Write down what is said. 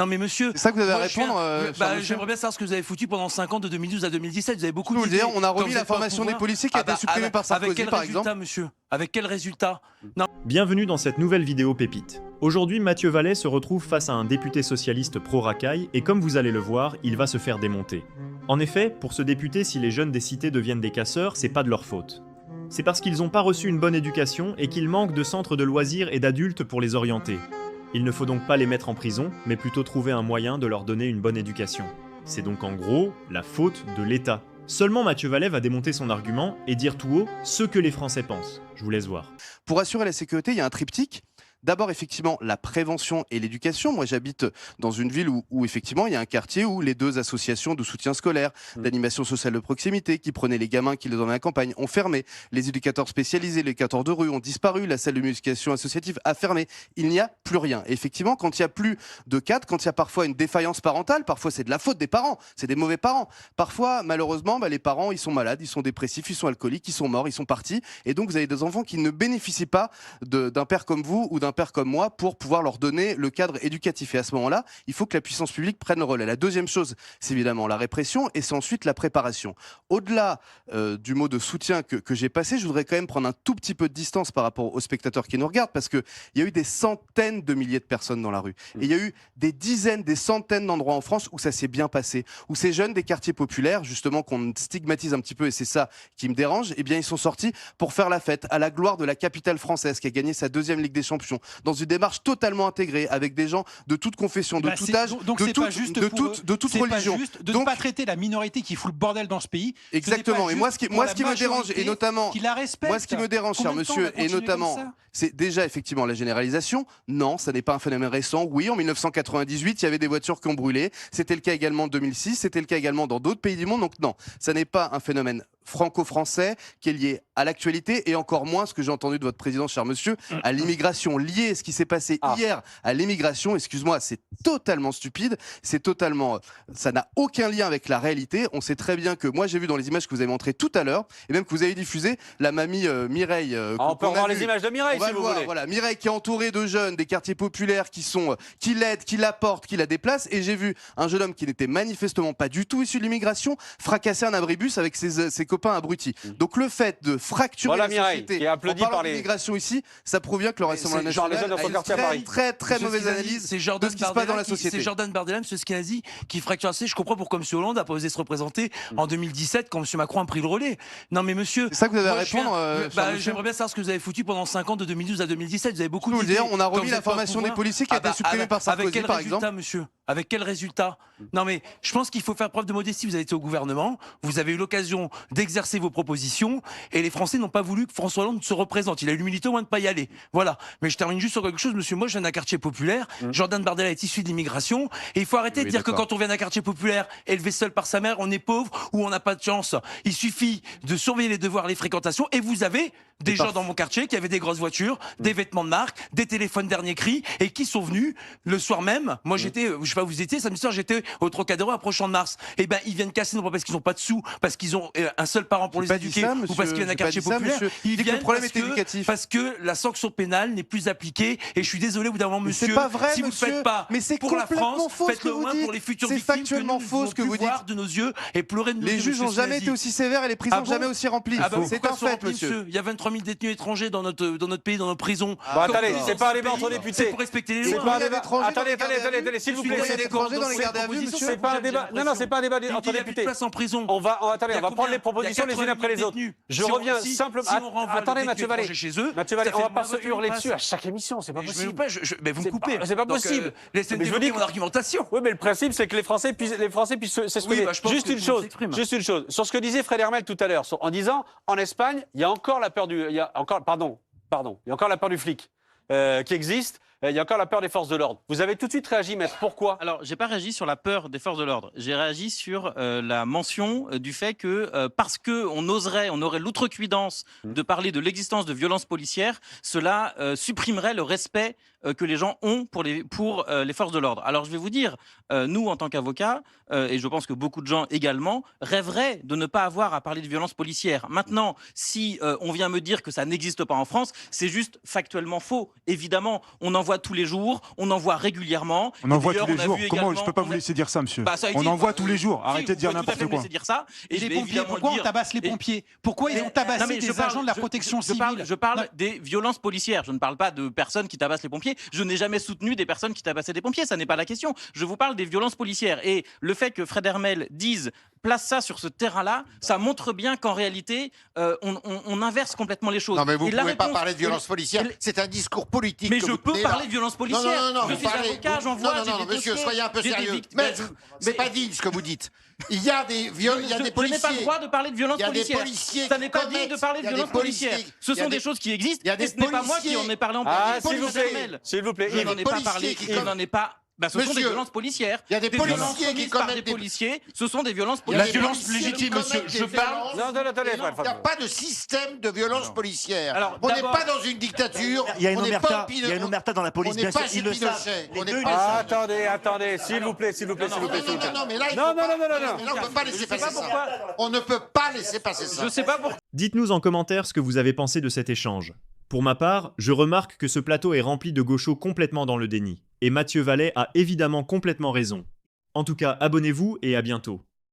Non mais monsieur... C'est ça que vous avez à moi, répondre j'aimerais bien savoir ce que vous avez foutu pendant 5 ans, de 2012 à 2017. Vous avez beaucoup de d'idées. on a remis Quand la vous êtes pas au formation des pouvoir. policiers qui a été supprimée par Sarkozy, avec quel par résultat, exemple. monsieur? Avec quel résultat? Non. Bienvenue dans cette nouvelle vidéo pépite. Aujourd'hui, Mathieu Vallet se retrouve face à un député socialiste pro-racaille et comme vous allez le voir, il va se faire démonter. En effet, pour ce député, si les jeunes des cités deviennent des casseurs, c'est pas de leur faute. C'est parce qu'ils n'ont pas reçu une bonne éducation et qu'ils manquent de centres de loisirs et d'adultes pour les orienter. Il ne faut donc pas les mettre en prison, mais plutôt trouver un moyen de leur donner une bonne éducation. C'est donc en gros la faute de l'État. Seulement Mathieu Vallet va démonter son argument et dire tout haut ce que les Français pensent. Je vous laisse voir. Pour assurer la sécurité, il y a un triptyque. D'abord, effectivement, la prévention et l'éducation. Moi, j'habite dans une ville où, effectivement, il y a un quartier où les deux associations de soutien scolaire, d'animation sociale de proximité, qui prenaient les gamins qui les emmenaient à la campagne, ont fermé. Les éducateurs spécialisés, les éducateurs de rue ont disparu. La salle de musculation associative a fermé. Il n'y a plus rien. Et effectivement, quand il n'y a plus de cadre, quand il y a parfois une défaillance parentale, parfois c'est de la faute des parents, c'est des mauvais parents. Parfois, malheureusement, les parents, ils sont malades, ils sont dépressifs, ils sont alcooliques, ils sont morts, ils sont partis. Et donc, vous avez des enfants qui ne bénéficient pas d'un père comme vous ou d'un père comme moi pour pouvoir leur donner le cadre éducatif. Et à ce moment-là, il faut que la puissance publique prenne le relais. La deuxième chose, c'est évidemment la répression et c'est ensuite la préparation. Au-delà du mot de soutien que j'ai passé, je voudrais quand même prendre un tout petit peu de distance par rapport aux spectateurs qui nous regardent parce qu'il y a eu des centaines de milliers de personnes dans la rue. Et il y a eu des dizaines, des centaines d'endroits en France où ça s'est bien passé, où ces jeunes des quartiers populaires, justement qu'on stigmatise un petit peu et c'est ça qui me dérange, eh bien ils sont sortis pour faire la fête à la gloire de la capitale française qui a gagné sa 2e Ligue des Champions, dans une démarche totalement intégrée avec des gens de toute confession, de tout âge, de toute religion. C'est pas juste de ne pas traiter la minorité qui fout le bordel dans ce pays. Exactement. Et moi, ce qui me dérange, et notamment, moi, ce qui me dérange, cher monsieur, et notamment, c'est déjà effectivement la généralisation. Non, ça n'est pas un phénomène récent. Oui, en 1998, il y avait des voitures qui ont brûlé. C'était le cas également en 2006. C'était le cas également dans d'autres pays du monde. Donc non, ça n'est pas un phénomène franco-français qui est lié à l'actualité et encore moins ce que j'ai entendu de votre président, cher monsieur, à l'immigration. Lié ce qui s'est passé hier à l'immigration, excuse-moi, c'est totalement stupide, ça n'a aucun lien avec la réalité. On sait très bien que moi j'ai vu dans les images que vous avez montrées tout à l'heure et même que vous avez diffusé la mamie Mireille. On peut voir les images de Mireille si vous voulez. Voilà, Mireille qui est entourée de jeunes des quartiers populaires qui l'aident, qui la portent, qui la déplacent et j'ai vu un jeune homme qui n'était manifestement pas du tout issu de l'immigration fracasser un abribus avec ses copains abrutis. Donc le fait de fracturer la société qui est applaudi en parlant par les... d'immigration ici, ça prouve bien que le Rassemblement national a une très mauvaise analyse de ce qui se passe dans la société. C'est Jordan Bardella, M. Schiazi, qui fracture assez. Je comprends pourquoi M. Hollande n'a pas osé se représenter en 2017 quand M. Macron a pris le relais. Non mais monsieur... C'est ça que vous avez à répondre j'aimerais bien savoir ce que vous avez foutu pendant 5 ans, de 2012 à 2017. Vous avez beaucoup d'idées. On a remis la formation des policiers qui a été supprimée par Sarkozy, par exemple. Monsieur, avec quel résultat? Non mais je pense qu'il faut faire preuve de modestie. Vous avez été au gouvernement, vous avez eu l'occasion d'exercer vos propositions et les Français n'ont pas voulu que François Hollande se représente. Il a eu l'humilité au moins de ne pas y aller. Voilà. Mais je termine juste sur quelque chose, monsieur. Moi, je viens d'un quartier populaire. Jordan Bardella est issu de l'immigration. Et il faut arrêter de dire que quand on vient d'un quartier populaire, élevé seul par sa mère, on est pauvre ou on n'a pas de chance. Il suffit de surveiller les devoirs, les fréquentations. Et vous avez des gens dans mon quartier qui avaient des grosses voitures, des vêtements de marque, des téléphones dernier cri et qui sont venus le soir même. Moi, j'étais, je sais pas où vous étiez, samedi soir, j'étais au Trocadéro à Champ de Mars. Et ben, ils viennent casser, non pas parce qu'ils n'ont pas de sous, parce qu'ils ont un seul parent pour les éduquer ou parce qu'ils viennent d'un quartier populaire. Ils viennent le problème est éducatif. Parce que la sanction pénale n'est plus appliquée. Et je suis désolé, au bout d'un moment, monsieur, c'est pas vrai, si vous ne faites pas pour la France, faites-le au moins pour les futures victimes. C'est factuellement faux ce que vous dites. Voir de nos yeux et pleurer de nos yeux. Les juges n'ont jamais été aussi sévères et les prisons jamais aussi remplies. C'est un fait, monsieur. Il y a 23 000 détenus étrangers dans notre pays, dans nos prisons. Attendez, c'est pas un débat entre députés. C'est pour respecter les lois. Attendez, s'il vous plaît. C'est pas un débat. Non, c'est pas un débat entre députés. On va prendre les propositions les unes après les autres. Je reviens simplement. Attendez, Mathieu Vallet. Mathieu Vallet, on va pas se hurler dessus à chaque émission, c'est pas possible. Mais vous me coupez. C'est pas possible. Laissez-moi développer mon argumentation. Oui, mais le principe, c'est que les Français puissent s'exprimer. Juste une chose. Sur ce que disait Fred Hermel tout à l'heure, en disant, en Espagne, il y a encore la peur du flic qui existe. Il y a encore la peur des forces de l'ordre. Vous avez tout de suite réagi, maître. Pourquoi? Alors, j'ai pas réagi sur la peur des forces de l'ordre. J'ai réagi sur la mention du fait que parce que on aurait l'outrecuidance de parler de l'existence de violences policières, cela supprimerait le respect que les gens ont pour les forces de l'ordre. Alors, je vais vous dire, nous, en tant qu'avocats, et je pense que beaucoup de gens également, rêveraient de ne pas avoir à parler de violences policières. Maintenant, si on vient me dire que ça n'existe pas en France, c'est juste factuellement faux. Évidemment, on en voit voit tous les jours, on en voit régulièrement. On en voit tous les jours. Comment je peux pas vous laisser dire ça, monsieur? On en voit tous les jours. Arrêtez de dire n'importe quoi. Dire ça. Et les pompiers, pourquoi on tabasse les pompiers? Pourquoi ils ont tabassé des agents de la protection civile? Je parle des violences policières. Je ne parle pas de personnes qui tabassent les pompiers. Je n'ai jamais soutenu des personnes qui tabassaient des pompiers. Ça n'est pas la question. Je vous parle des violences policières. Et le fait que Fred Hermel dise place ça sur ce terrain-là, ça montre bien qu'en réalité, on inverse complètement les choses. Non, mais vous ne pouvez pas parler de violence policière. C'est un discours politique. Mais je peux parler de violence policière. Non, je suis avocat, j'en vois. Non, monsieur, soyez un peu sérieux. Maître, c'est pas digne ce que vous dites. Il y a des policiers. Je n'ai pas le droit de parler de violence policière. Ça n'est pas digne de parler de violence policière. Ce sont des choses qui existent. Et ce n'est pas moi qui en ai parlé en premier. S'il vous plaît. Je n'en ai pas parlé. Il n'en est pas. Ce sont des violences policières. Il y a des policiers qui commettent des policiers. Ce sont des violences policières. La violence légitime, monsieur. Je parle. Non, il n'y a pas de système de violence policière. Alors, on n'est pas dans une dictature. Il y a une omerta dans la police, bien sûr. Ils le savent. Attendez, s'il vous plaît. Non, mais là, on ne peut pas laisser passer ça. On ne peut pas laisser passer ça. Je sais pas pourquoi. Dites-nous en commentaire ce que vous avez pensé de cet échange. Pour ma part, je remarque que ce plateau est rempli de gauchos complètement dans le déni. Et Mathieu Vallet a évidemment complètement raison. En tout cas, abonnez-vous et à bientôt.